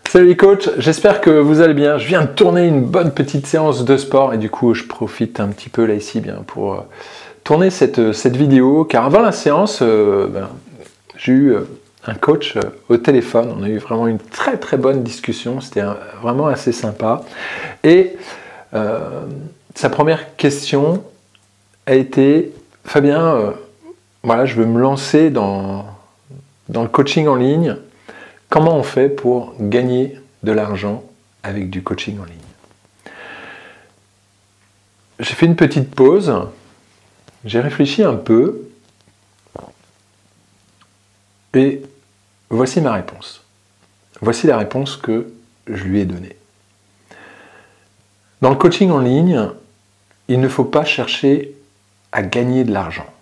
Salut les coachs, j'espère que vous allez bien. Je viens de tourner une bonne petite séance de sport et du coup je profite un petit peu là ici bien pour tourner cette vidéo, car avant la séance, j'ai eu un coach au téléphone. On a eu vraiment une très bonne discussion, c'était vraiment assez sympa. Et sa première question a été: Fabien, voilà, je veux me lancer dans le coaching en ligne. Comment on fait pour gagner de l'argent avec du coaching en ligne? J'ai fait une petite pause, j'ai réfléchi un peu et voici ma réponse. Voici la réponse que je lui ai donnée. Dans le coaching en ligne, il ne faut pas chercher à gagner de l'argent.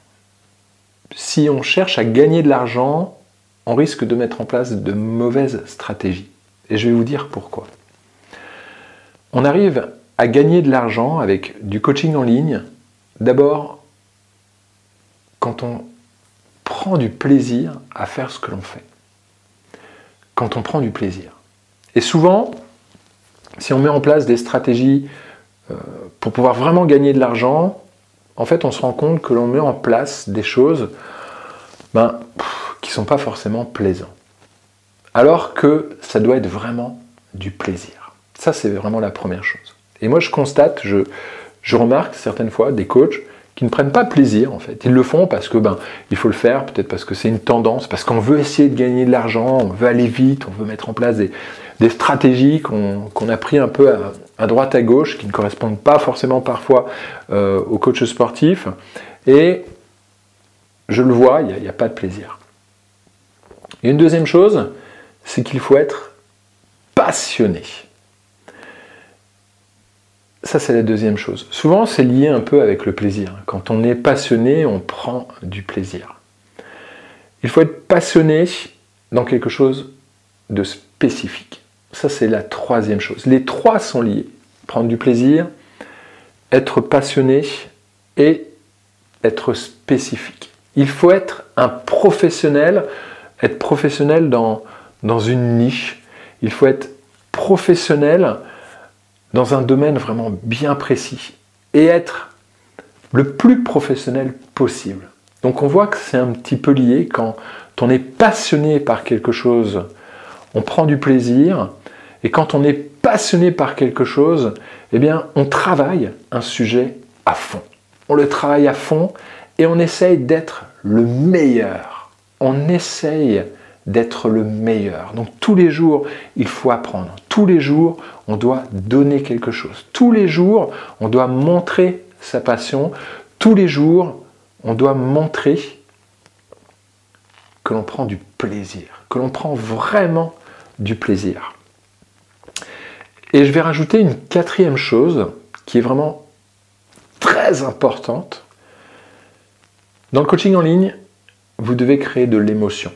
Si on cherche à gagner de l'argent, on risque de mettre en place de mauvaises stratégies. Et je vais vous dire pourquoi. On arrive à gagner de l'argent avec du coaching en ligne, d'abord quand on prend du plaisir à faire ce que l'on fait. Quand on prend du plaisir. Et souvent, si on met en place des stratégies pour pouvoir vraiment gagner de l'argent, en fait, on se rend compte que l'on met en place des choses qui ne sont pas forcément plaisants. Alors que ça doit être vraiment du plaisir. Ça, c'est vraiment la première chose. Et moi, je constate, je remarque certaines fois des coachs qui ne prennent pas plaisir, en fait. Ils le font parce que, il faut le faire, peut-être parce que c'est une tendance, parce qu'on veut essayer de gagner de l'argent, on veut aller vite, on veut mettre en place des stratégies qu'on a pris un peu à droite à gauche, qui ne correspondent pas forcément parfois aux coachs sportifs. Et je le vois, il n'y a pas de plaisir. Et une deuxième chose, c'est qu'il faut être passionné. Ça, c'est la deuxième chose. Souvent, c'est lié un peu avec le plaisir. Quand on est passionné, on prend du plaisir. Il faut être passionné dans quelque chose de spécifique. Ça, c'est la troisième chose. Les trois sont liés. Prendre du plaisir, être passionné et être spécifique. Il faut être un professionnel, être professionnel dans une niche. Il faut être professionnel dans un domaine vraiment bien précis et être le plus professionnel possible. Donc on voit que c'est un petit peu lié. Quand on est passionné par quelque chose, on prend du plaisir, et quand on est passionné par quelque chose, eh bien on travaille un sujet à fond. On le travaille à fond et on essaye d'être le meilleur. On essaye d'être le meilleur. Donc tous les jours, il faut apprendre. Tous les jours, on doit donner quelque chose. Tous les jours, on doit montrer sa passion. Tous les jours, on doit montrer que l'on prend du plaisir, que l'on prend vraiment du plaisir. Et je vais rajouter une quatrième chose qui est vraiment très importante. Dans le coaching en ligne, vous devez créer de l'émotion.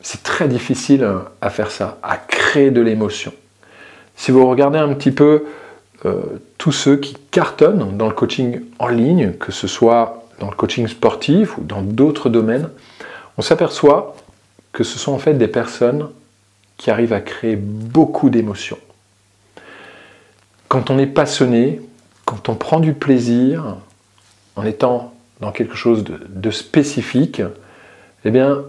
C'est très difficile à faire ça, à créer de l'émotion. Si vous regardez un petit peu tous ceux qui cartonnent dans le coaching en ligne, que ce soit dans le coaching sportif ou dans d'autres domaines, on s'aperçoit que ce sont en fait des personnes qui arrivent à créer beaucoup d'émotions. Quand on est passionné, quand on prend du plaisir, en étant dans quelque chose de spécifique, eh bien,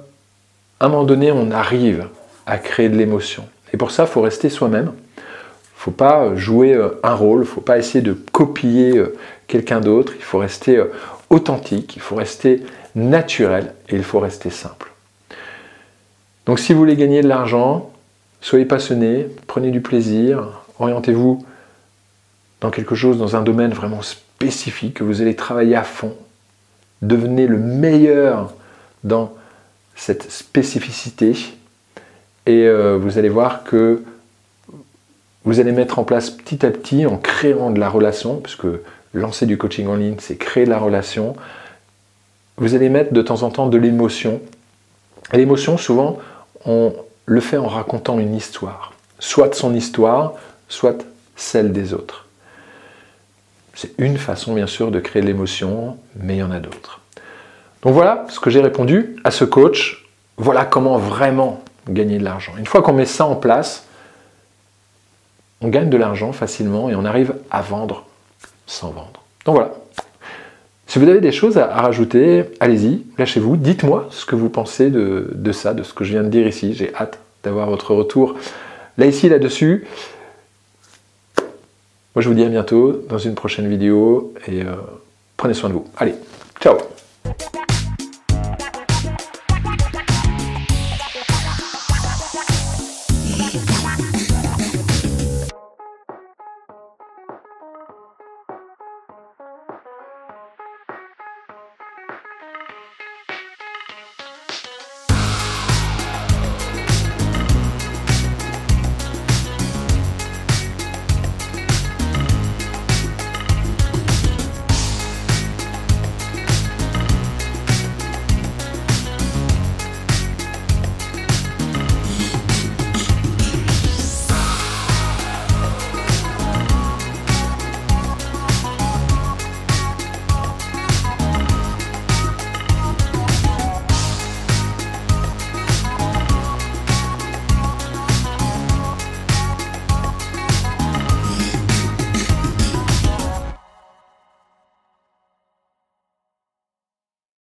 à un moment donné, on arrive à créer de l'émotion. Et pour ça, il faut rester soi-même. Il ne faut pas jouer un rôle, il ne faut pas essayer de copier quelqu'un d'autre. Il faut rester authentique, il faut rester naturel et il faut rester simple. Donc si vous voulez gagner de l'argent, soyez passionné, prenez du plaisir, orientez-vous dans quelque chose, dans un domaine vraiment spécifique, que vous allez travailler à fond. Devenez le meilleur dans cette spécificité et vous allez voir que vous allez mettre en place petit à petit en créant de la relation, puisque lancer du coaching en ligne, c'est créer de la relation. Vous allez mettre de temps en temps de l'émotion. Et l'émotion, souvent, on le fait en racontant une histoire. Soit son histoire, soit celle des autres. C'est une façon, bien sûr, de créer de l'émotion, mais il y en a d'autres. Donc voilà ce que j'ai répondu à ce coach. Voilà comment vraiment gagner de l'argent. Une fois qu'on met ça en place, on gagne de l'argent facilement et on arrive à vendre sans vendre. Donc voilà. Si vous avez des choses à rajouter, allez-y, lâchez-vous, dites-moi ce que vous pensez de ça, de ce que je viens de dire ici. J'ai hâte d'avoir votre retour là, ici, là-dessus. Moi, je vous dis à bientôt dans une prochaine vidéo et prenez soin de vous. Allez, ciao!